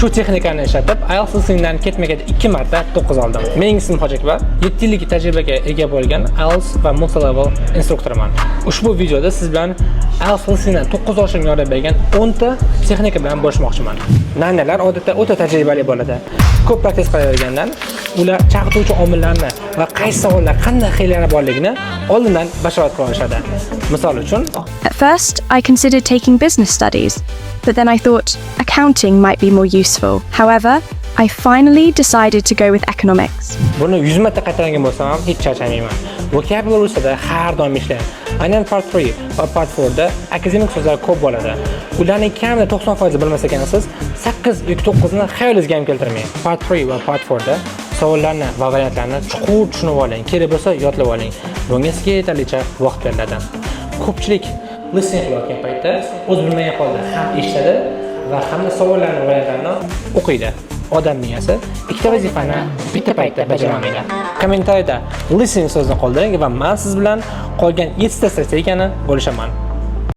Shu texnikani ishlatib, IELTS listeningdan ketma-ket 2 marta 9 oldim. Mening ismim Hojiakbar, 7 yillik tajribaga ega bo'lgan IELTS va multi-level instruktorman. Ushbu videoda siz bilan IELTS listeningdan 9 olishga yordam bergan 10 ta texnika bilan bo'lishmoqchiman. Naynalar odatda o'ta tajribali bo'ladi. Ko'p praktik qilavergandan ular chaqiruvchi omillarni va qaysi savollar qanday xillari borligini oldindan bashorat qila olishadi. Misol uchun, At first, I considered taking business studies, but then I thought accounting might be more useful. However, I finally decided to go with economics. buni 100 marta qaytargan bo'lsam ham hech charchamayman. Vocabulary ustida har doim ishlayman. Aynan part 3 va part 4 da akademik so'zlar ko'p bo'ladi. Ularning kamida 90% bilmas ekansiz, 8 yoki 9 ni xayolingizga ham keltirmang. Part 3 va part 4 da savollarni va variantlarni chuqur tushunib oling, kerak bo'lsa yodlab oling. Bunga sizga yetarlicha vaqt beriladi. Ko'pchilik listening qilayotgan paytda o'z bilmagan holda ham eshitadi va hamda savollarni va variantlarni o'qiydi. Odam miyasi ikkita vazifani bitta paytda bajara olmaydi. Kommentariyada listening so'zini qoldiring va men siz bilan qolgan 7 ta strategiyani bo'lishaman.